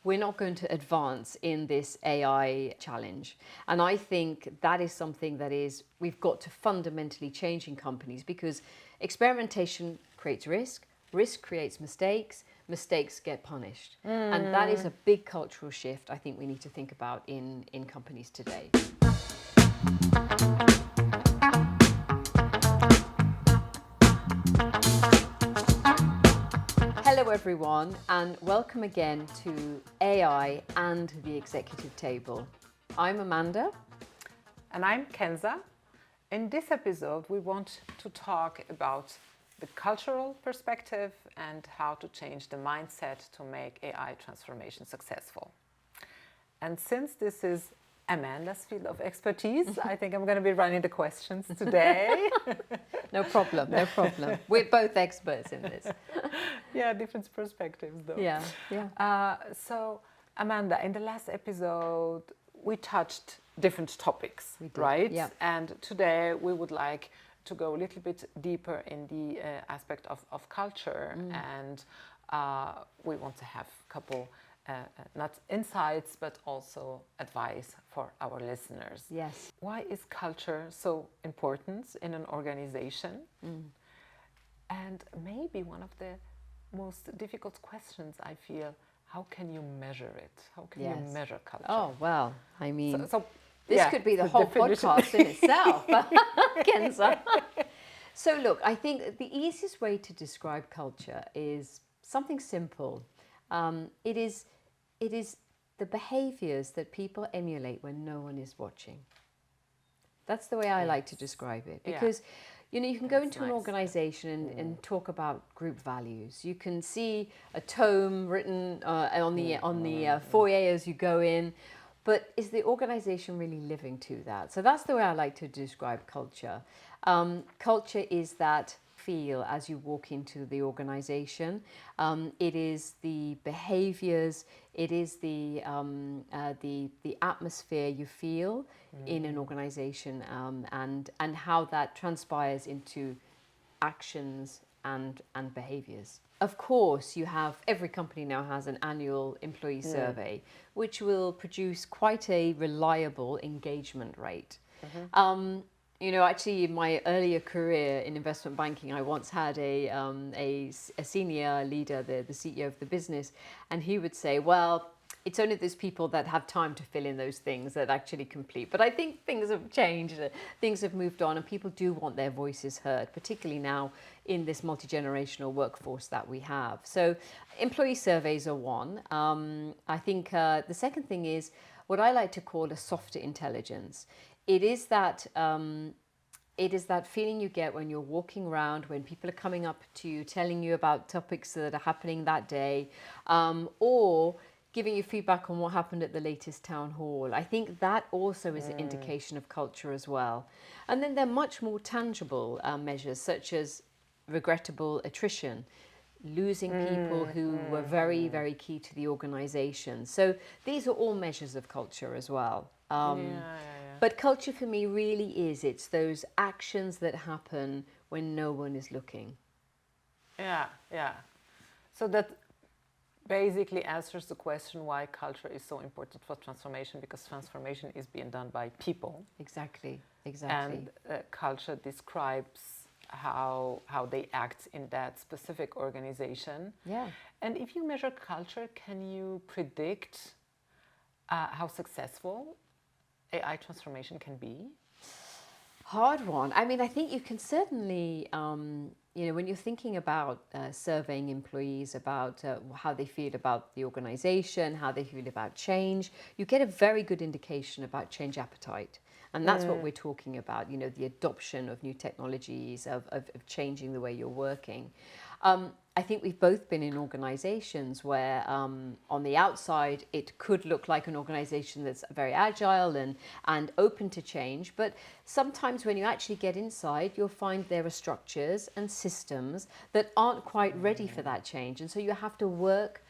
we're not going to advance in this AI challenge. And I think that is something that we've got to fundamentally change in companies, because experimentation creates risk, risk creates mistakes, mistakes get punished. And that is a big cultural shift I think we need to think about in companies today. Hello everyone, and welcome again to AI and the Executive Table. I'm Amanda. And I'm Kenza. In this episode, we want to talk about the cultural perspective and how to change the mindset to make AI transformation successful. And since this is Amanda's field of expertise, I think I'm going to be running the questions today. No problem. We're both experts in this. Yeah, different perspectives though. Yeah. So, Amanda, in the last episode, we touched different topics, right? Yeah. And today we would like to go a little bit deeper in the aspect of culture, and we want to have a couple not insights but also advice for our listeners. Yes. Why is culture so important in an organization? And maybe one of the most difficult questions, I feel, how can you measure it? How can you measure culture? Oh, well, I mean, this could be the whole podcast in itself, Kenza. So look, I think the easiest way to describe culture is something simple. It is the behaviors that people emulate when no one is watching. That's the way I like to describe it, because you can go into an organization and talk about group values. You can see a tome written on the foyer as you go in, but is the organization really living to that? So that's the way I like to describe culture. Culture is that feel as you walk into the organization. It is the behaviors, it is the atmosphere you feel in an organization, and how that transpires into actions and behaviors. Of course, every company now has an annual employee survey, which will produce quite a reliable engagement rate. Actually, in my earlier career in investment banking, I once had a senior leader, the CEO of the business, and he would say, well, it's only those people that have time to fill in those things that actually complete. But I think things have changed, things have moved on, and people do want their voices heard, particularly now in this multi-generational workforce that we have. So employee surveys are one. I think the second thing is what I like to call a softer intelligence. It is that feeling you get when you're walking around, when people are coming up to you, telling you about topics that are happening that day, or giving you feedback on what happened at the latest town hall. I think that also is an indication of culture as well. And then there are much more tangible measures, such as regrettable attrition, losing people who were very, very key to the organization. So these are all measures of culture as well. But culture for me really it's those actions that happen when no one is looking. Yeah. So that basically answers the question why culture is so important for transformation, because transformation is being done by people. Exactly. And culture describes how they act in that specific organization. Yeah. And if you measure culture, can you predict how successful AI transformation can be? Hard one. I mean, I think you can certainly, when you're thinking about surveying employees about how they feel about the organization, how they feel about change, you get a very good indication about change appetite. And that's what we're talking about, the adoption of new technologies, of changing the way you're working. I think we've both been in organizations where on the outside it could look like an organization that's very agile and open to change, but sometimes when you actually get inside, you'll find there are structures and systems that aren't quite ready for that change. And so you have to work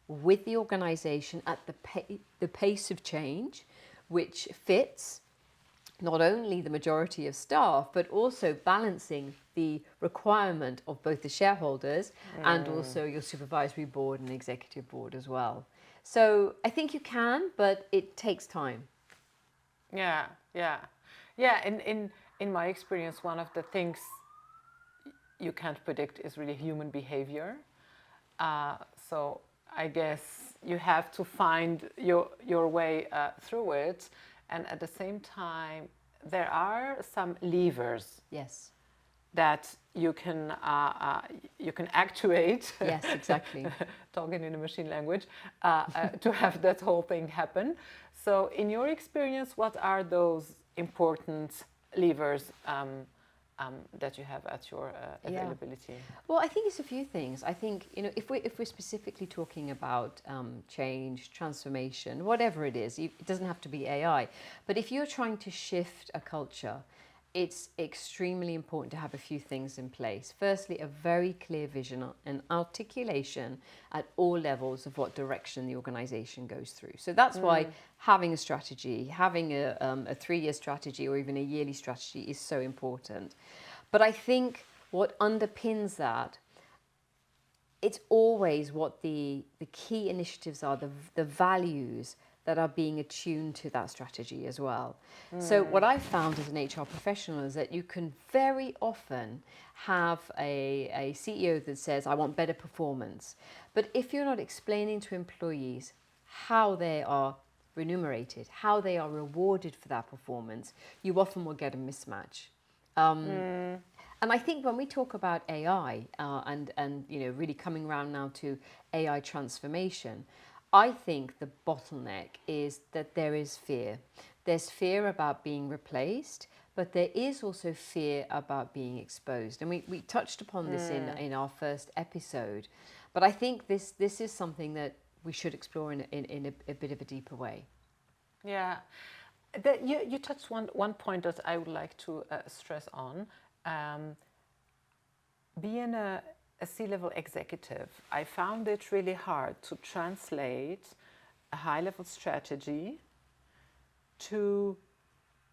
with the organization at the pace of change, which fits not only the majority of staff, but also balancing the requirement of both the shareholders and also your supervisory board and executive board as well. So I think you can, but it takes time. Yeah, yeah, yeah. In my experience, one of the things you can't predict is really human behavior. So I guess you have to find your way through it, and at the same time, there are some levers Yes. that you can actuate. Yes, exactly. Talking in a machine language, to have that whole thing happen. So, in your experience, what are those important levers that you have at your availability? Well, I think it's a few things. I think, if we're specifically talking about change, transformation, whatever it is, it doesn't have to be AI. But if you're trying to shift a culture, it's extremely important to have a few things in place. Firstly, a very clear vision and articulation at all levels of what direction the organization goes through. So that's why having a strategy, having a 3-year strategy or even a yearly strategy is so important. But I think what underpins that, it's always what the key initiatives are, the values that are being attuned to that strategy as well. So what I've found as an HR professional is that you can very often have a CEO that says, I want better performance. But if you're not explaining to employees how they are remunerated, how they are rewarded for that performance, you often will get a mismatch. And I think when we talk about AI and really coming around now to AI transformation, I think the bottleneck is that there is fear. There's fear about being replaced, but there is also fear about being exposed. And we touched upon this in our first episode, but I think this is something that we should explore in a bit of a deeper way. Yeah, you touched one point that I would like to stress on. Being a C-level executive, I found it really hard to translate a high-level strategy to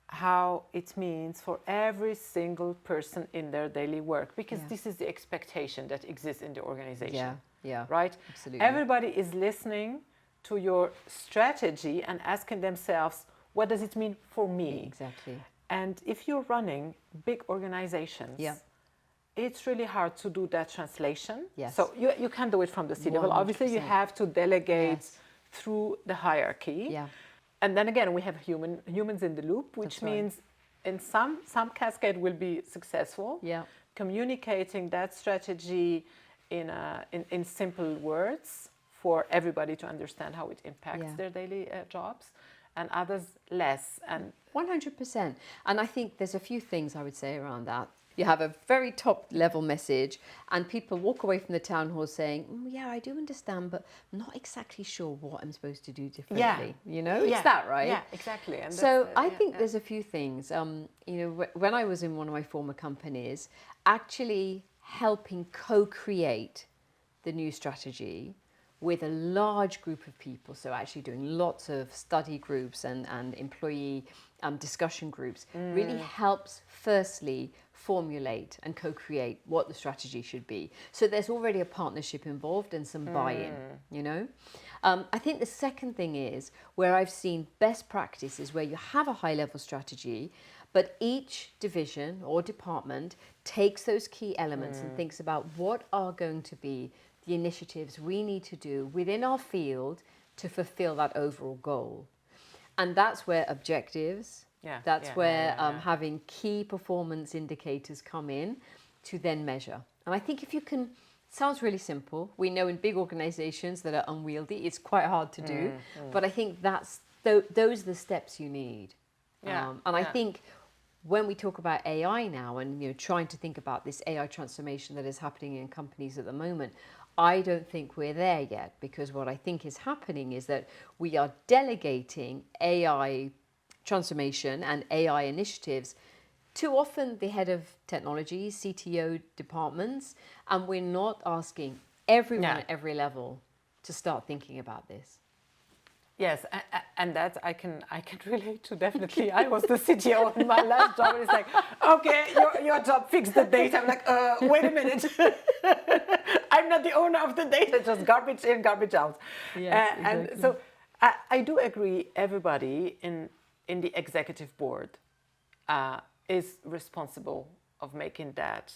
how it means for every single person in their daily work, because this is the expectation that exists in the organization. Yeah, right? absolutely. Everybody is listening to your strategy and asking themselves, what does it mean for me? Exactly. And if you're running big organizations, it's really hard to do that translation. Yes. So you can't do it from the C-level. Obviously, you have to delegate through the hierarchy. Yeah. And then again, we have humans in the loop, which means in some cascade will be successful. Yeah. Communicating that strategy in simple words for everybody to understand how it impacts their daily jobs, and others less. And 100%. And I think there's a few things I would say around that. You have a very top level message and people walk away from the town hall saying, yeah, I do understand, but I'm not exactly sure what I'm supposed to do differently. It's that, right? Yeah, exactly. And so I think there's a few things. When I was in one of my former companies, actually helping co-create the new strategy with a large group of people, so actually doing lots of study groups and employee discussion groups, really helps firstly formulate and co-create what the strategy should be. So there's already a partnership involved and some buy-in, I think the second thing is where I've seen best practices where you have a high-level strategy, but each division or department takes those key elements and thinks about what are going to be the initiatives we need to do within our field to fulfill that overall goal. And that's where objectives, having key performance indicators come in to then measure. And I think if you can, sounds really simple. We know in big organizations that are unwieldy, it's quite hard to do. But I think those are the steps you need. I think when we talk about AI now and trying to think about this AI transformation that is happening in companies at the moment, I don't think we're there yet, because what I think is happening is that we are delegating AI transformation and AI initiatives to often the head of technology, CTO departments, and we're not asking everyone at every level to start thinking about this. Yes, and that I can relate to definitely. I was the CTO in my last job, and it's like, okay, your job, fix the data. I'm like, wait a minute, I'm not the owner of the data, just garbage in, garbage out. Yes, And exactly. so I do agree. Everybody in the executive board is responsible of making that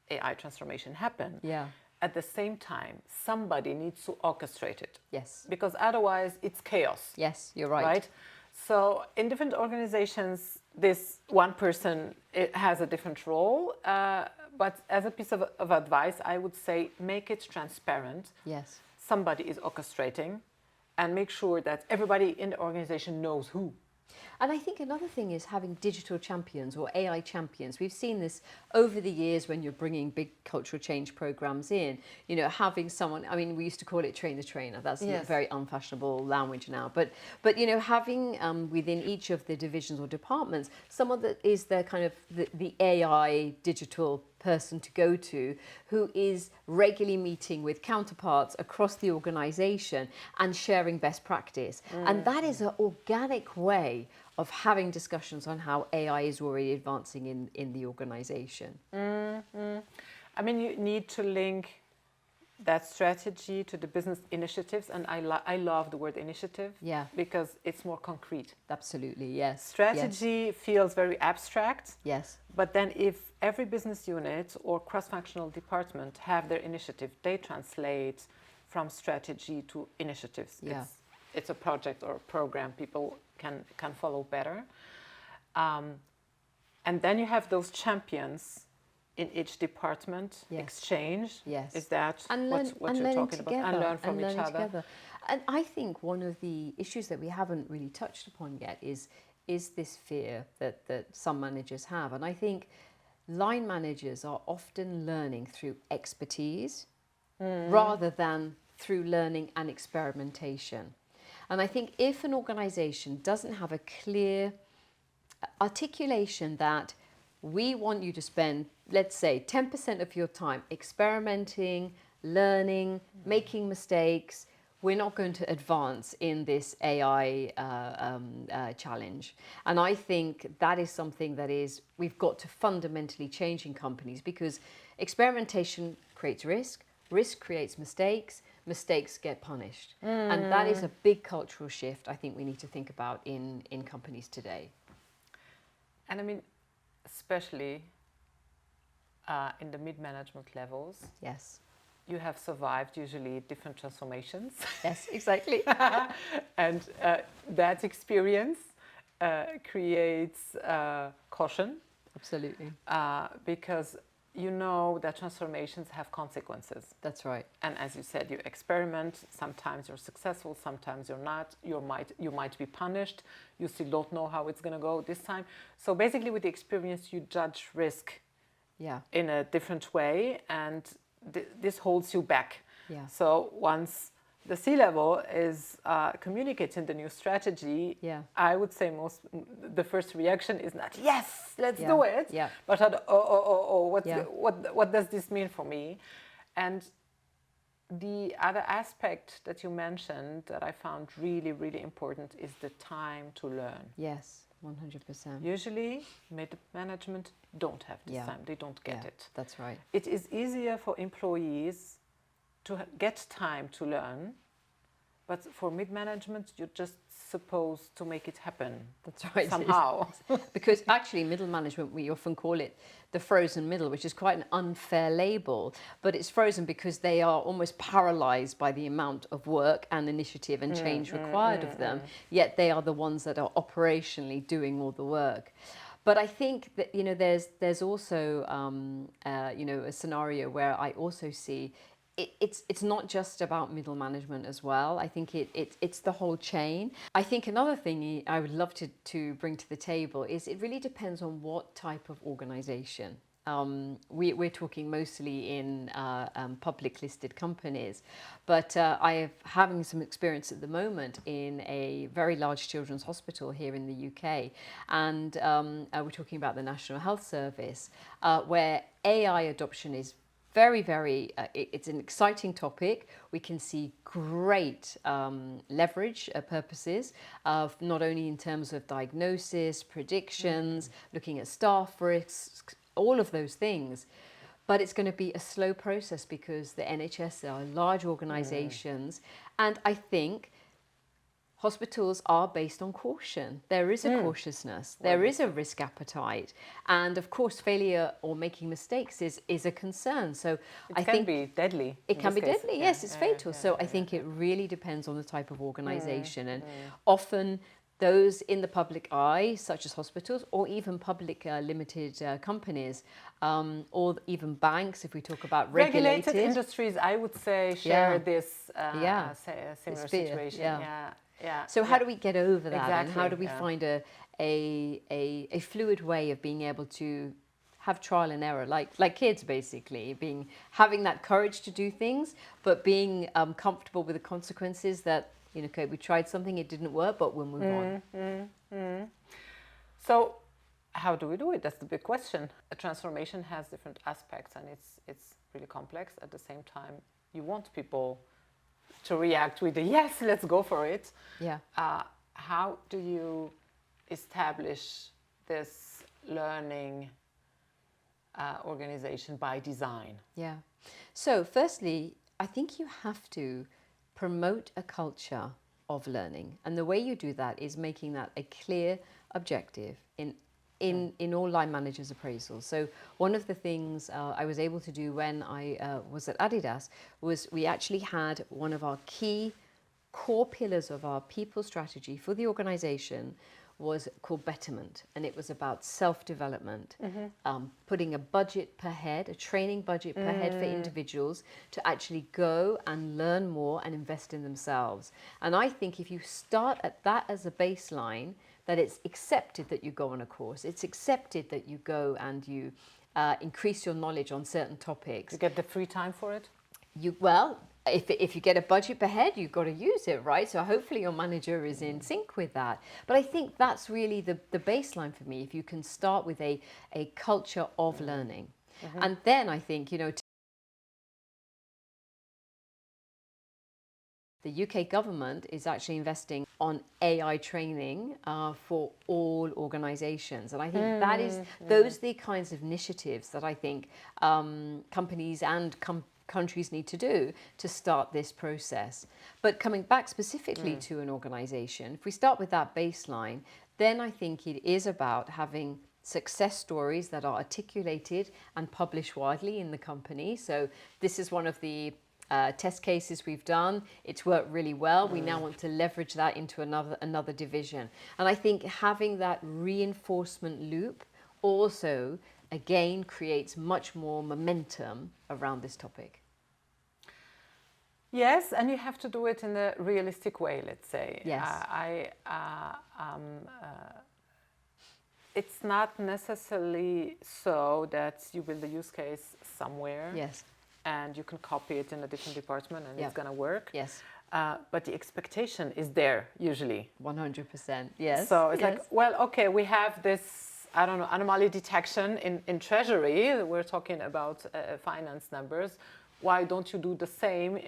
AI transformation happen. Yeah. At the same time, somebody needs to orchestrate it. Yes. Because otherwise it's chaos. Yes, you're right. Right? So in different organizations, this one person it has a different role. But as a piece of advice, I would say make it transparent. Yes. Somebody is orchestrating and make sure that everybody in the organization knows who. And I think another thing is having digital champions or AI champions. We've seen this over the years when you're bringing big cultural change programs in, you know, having someone, I mean, we used to call it train the trainer. That's Yes. very unfashionable language now. But you know, having within each of the divisions or departments, someone that is the kind of the AI digital person to go to, who is regularly meeting with counterparts across the organization and sharing best practice. And that is an organic way of having discussions on how AI is already advancing in the organization. I mean, you need to link that strategy to the business initiatives, and I love the word initiative. Yeah. Because it's more concrete. Absolutely, yes. Strategy feels very abstract. Yes. But then if every business unit or cross-functional department have their initiative, they translate from strategy to initiatives. Yeah. It's a project or a program people can follow better. And then you have those champions in each department exchange. Yes. Is that and what you're talking about? And learn from each other. Together. And I think one of the issues that we haven't really touched upon yet is this fear that some managers have. And I think line managers are often learning through expertise rather than through learning and experimentation. And I think if an organization doesn't have a clear articulation that we want you to spend, let's say, 10% of your time experimenting, learning, making mistakes, we're not going to advance in this AI challenge. And I think that is something that we've got to fundamentally change in companies, because experimentation creates risk, risk creates mistakes, mistakes get punished. And that is a big cultural shift I think we need to think about in companies today. And I mean, especially in the mid-management levels. Yes. You have survived usually different transformations. Yes, exactly. And that experience creates caution. Absolutely. Because you know that transformations have consequences. That's right. And as you said, you experiment. Sometimes you're successful, sometimes you're not. You might be punished. You still don't know how it's going to go this time. So basically, with the experience, you judge risk in a different way, and this holds you back. Yeah. So once the C-level is communicating the new strategy, I would say the first reaction is not, yes, let's do it, but what does this mean for me? And the other aspect that you mentioned that I found really, really important is the time to learn. Yes, 100%. Usually, mid-management don't have this time. They don't get it. That's right. It is easier for employees to get time to learn, but for mid-management, you're just supposed to make it happen. That's right. Somehow. Because actually, middle management, we often call it the frozen middle, which is quite an unfair label, but it's frozen because they are almost paralyzed by the amount of work and initiative and change required of them, yet they are the ones that are operationally doing all the work. But I think that, you know, there's also, you know, a scenario where I also see it's not just about middle management as well. I think it's the whole chain. I think another thing I would love to bring to the table is it really depends on what type of organization. We're talking mostly in public listed companies, but I am having some experience at the moment in a very large children's hospital here in the UK, and we're talking about the National Health Service, where AI adoption is it's an exciting topic. We can see great leverage purposes of not only in terms of diagnosis, predictions, looking at staff risks, all of those things. But it's going to be a slow process because the NHS are large organizations. And I think hospitals are based on caution. There is a cautiousness, there is a risk appetite. And of course, failure or making mistakes is a concern. So it can be deadly. It can be deadly, yes, it's fatal. So I think it really depends on the type of organization. And often those in the public eye, such as hospitals or even public limited companies, or even banks, if we talk about regulated industries, I would say, share this similar fear, situation. So how do we get over that? Exactly, And how do we find a fluid way of being able to have trial and error, like kids basically, having that courage to do things, but being comfortable with the consequences that, okay, we tried something, it didn't work, but we'll move on. So how do we do it? That's the big question. A transformation has different aspects, and it's really complex. At the same time, you want people to react with a yes, let's go for it. Yeah. How do you establish this learning organization by design? Yeah. So firstly, I think you have to promote a culture of learning. And the way you do that is making that a clear objective in all line managers' appraisals. So one of the things I was able to do when I was at Adidas was we actually had one of our key core pillars of our people strategy for the organization was called Betterment, and it was about self-development, putting a budget per head, a training budget per head for individuals to actually go and learn more and invest in themselves. And I think if you start at that as a baseline, that it's accepted that you go on a course, it's accepted that you go and you increase your knowledge on certain topics. You get the free time for it? If you get a budget per head, you've got to use it, right? So hopefully your manager is in sync with that. But I think that's really the baseline for me, if you can start with a culture of learning. And then I think, the UK government is actually investing on AI training for all organizations. And I think those are the kinds of initiatives that I think companies and countries need to do to start this process. But coming back specifically to an organization, if we start with that baseline, then I think it is about having success stories that are articulated and published widely in the company. So this is one of the test cases we've done. It's worked really well. We now want to leverage that into another division. And I think having that reinforcement loop also, again, creates much more momentum around this topic. Yes, and you have to do it in a realistic way, let's say. Yes. It's not necessarily so that you build a use case somewhere. Yes. And you can copy it in a different department and it's going to work. Yes. But the expectation is there usually. 100%. Yes. So it's like, well, okay, we have this, I don't know, anomaly detection in treasury. We're talking about finance numbers. Why don't you do the same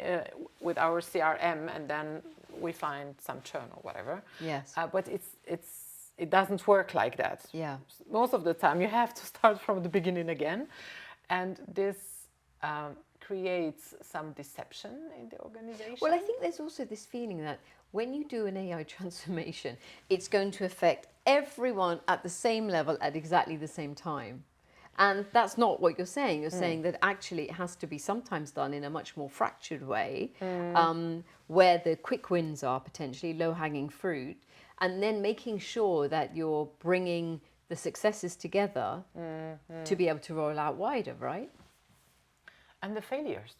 with our CRM, and then we find some churn or whatever? Yes. But it doesn't work like that. Yeah. Most of the time you have to start from the beginning again, and this creates some deception in the organization. Well, I think there's also this feeling that when you do an AI transformation, it's going to affect everyone at the same level at exactly the same time. And that's not what you're saying. You're saying that actually it has to be sometimes done in a much more fractured way, where the quick wins are potentially low-hanging fruit, and then making sure that you're bringing the successes together to be able to roll out wider, right? And the failures.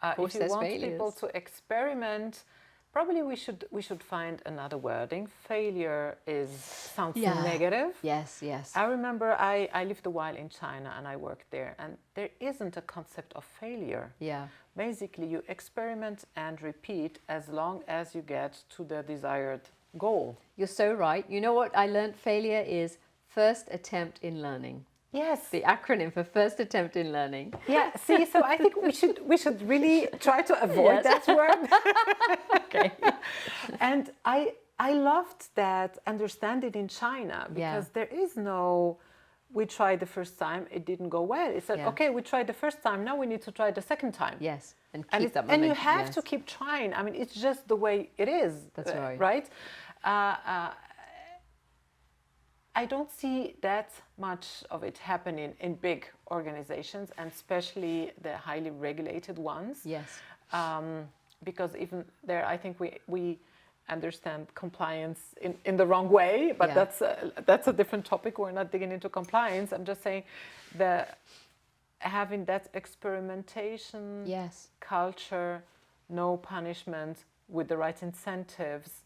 Of course, if you want people to experiment, probably we should find another wording. Failure sounds negative. Yes, yes. I remember I lived a while in China and I worked there, and there isn't a concept of failure. Yeah. Basically, you experiment and repeat as long as you get to the desired goal. You're so right. You know what I learned? Failure is first attempt in learning. Yes. The acronym for first attempt in learning. Yeah. See, so I think we should really try to avoid Yes. that word. Okay. And I loved that understanding in China, because there is no, we tried the first time, it didn't go well. It said, Yeah. okay, we tried the first time, now we need to try the second time. Yes, and And, keep that and momentum. you have yes. to keep trying. I mean, it's just the way it is. That's right. Right? I don't see that much of it happening in big organizations, and especially the highly regulated ones. Yes. Because even there, I think we understand compliance in the wrong way, but that's a different topic. We're not digging into compliance. I'm just saying having that experimentation Yes. culture, no punishment, with the right incentives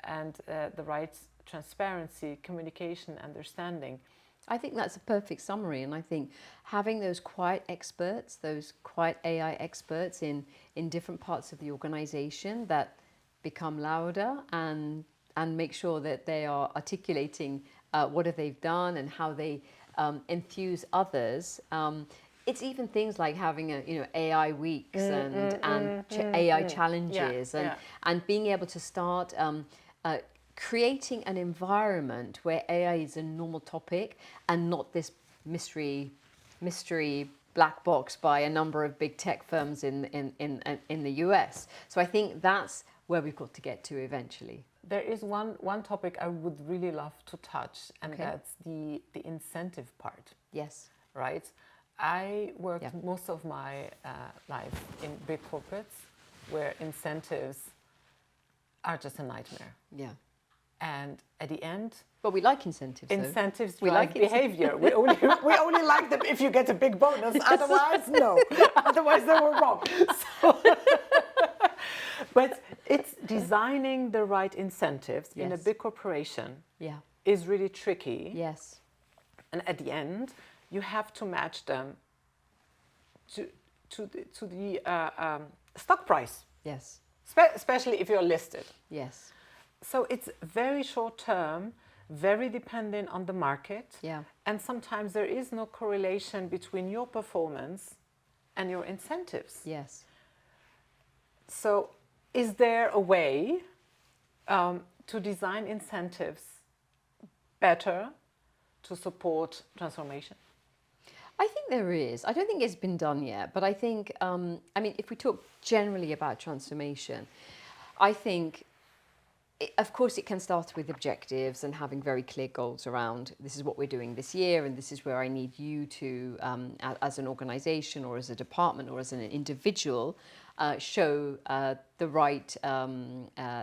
and the right transparency, communication, understanding. I think that's a perfect summary, and I think having those quiet experts, those quiet AI experts in different parts of the organization that become louder and make sure that they are articulating what have they've done and how they enthuse others. It's even things like having AI weeks and AI challenges and being able to start creating an environment where AI is a normal topic and not this mystery black box by a number of big tech firms in the US. So I think that's where we've got to get to eventually. There is one topic I would really love to touch, and that's the incentive part. Yes. Right? I worked most of my life in big corporates where incentives are just a nightmare. Yeah. And at the end, but we like incentives. Incentives we drive like behavior. we only like them if you get a big bonus. Otherwise, no. Otherwise, they were wrong. So but it's designing the right incentives in a big corporation. Is really tricky. Yes. And at the end, you have to match them to the stock price. Yes. Especially if you're listed. Yes. So it's very short term, very dependent on the market. Yeah. And sometimes there is no correlation between your performance and your incentives. Yes. So is there a way to design incentives better to support transformation? I think there is. I don't think it's been done yet, but I think, if we talk generally about transformation, I think, of course, it can start with objectives and having very clear goals around this is what we're doing this year, and this is where I need you to, as an organization or as a department or as an individual, show the right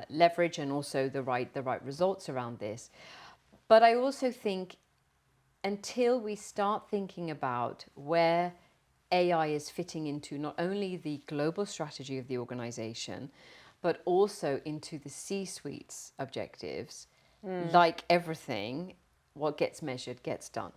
leverage and also the right results around this. But I also think until we start thinking about where AI is fitting into not only the global strategy of the organization, but also into the C-suite's objectives, like everything, what gets measured gets done.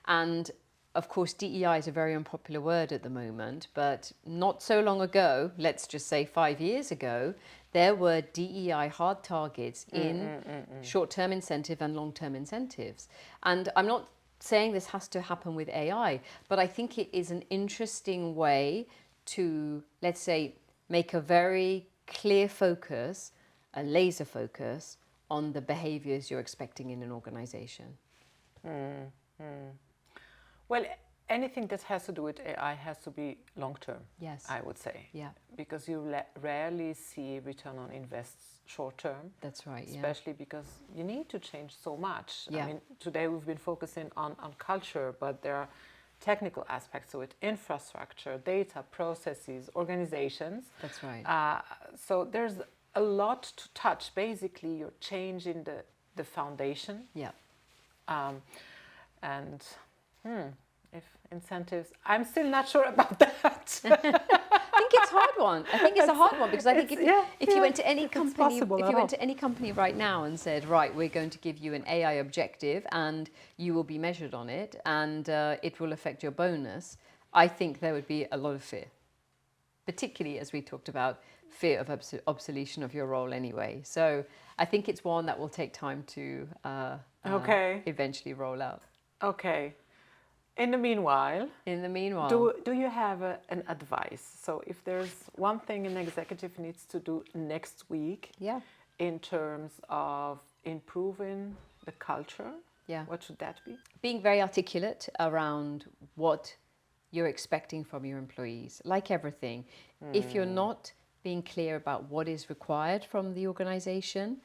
And of course, DEI is a very unpopular word at the moment, but not so long ago, let's just say 5 years ago, there were DEI hard targets in short-term incentive and long-term incentives. And I'm not saying this has to happen with AI, but I think it is an interesting way to, let's say, make a very clear focus, a laser focus on the behaviors you're expecting in an organization. Well, anything that has to do with AI has to be long-term, yes, I would say. Yeah. Because you rarely see return on invests short-term. That's right, especially because you need to change so much. Yeah. I mean, today we've been focusing on culture, but there are technical aspects to it, infrastructure, data, processes, organizations. That's right. So there's a lot to touch. Basically, you're changing the foundation. Yeah. And if incentives, I'm still not sure about that. I think it's a hard one. I think it's a hard one because I think if you went to any company, if you went to any company right now and said, right, we're going to give you an AI objective and you will be measured on it and it will affect your bonus, I think there would be a lot of fear, particularly as we talked about fear of obsolescence of your role anyway. So I think it's one that will take time to eventually roll out. Okay. In the meanwhile, In the meanwhile, do you have an advice? So if there's one thing an executive needs to do next week yeah, in terms of improving the culture, yeah. what should that be? Being very articulate around what you're expecting from your employees. Like everything, if you're not being clear about what is required from the organization,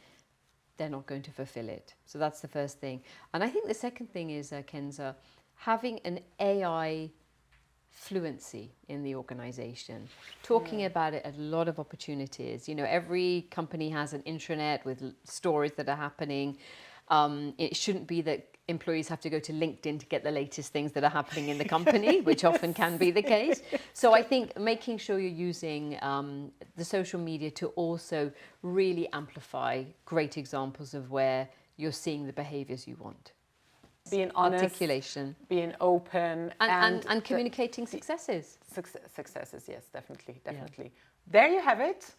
they're not going to fulfill it. So that's the first thing. And I think the second thing is, Kenza, having an AI fluency in the organization, talking about it at a lot of opportunities. You know, every company has an intranet with stories that are happening. It shouldn't be that employees have to go to LinkedIn to get the latest things that are happening in the company, which often can be the case. So I think making sure you're using the social media to also really amplify great examples of where you're seeing the behaviors you want. Being honest, articulation, being open, and communicating successes. Successes, yes, definitely. There you have it.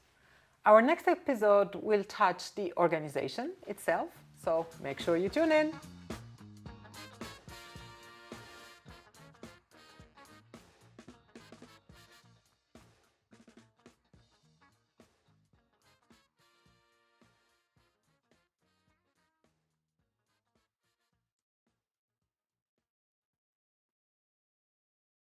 Our next episode will touch the organization itself, so make sure you tune in.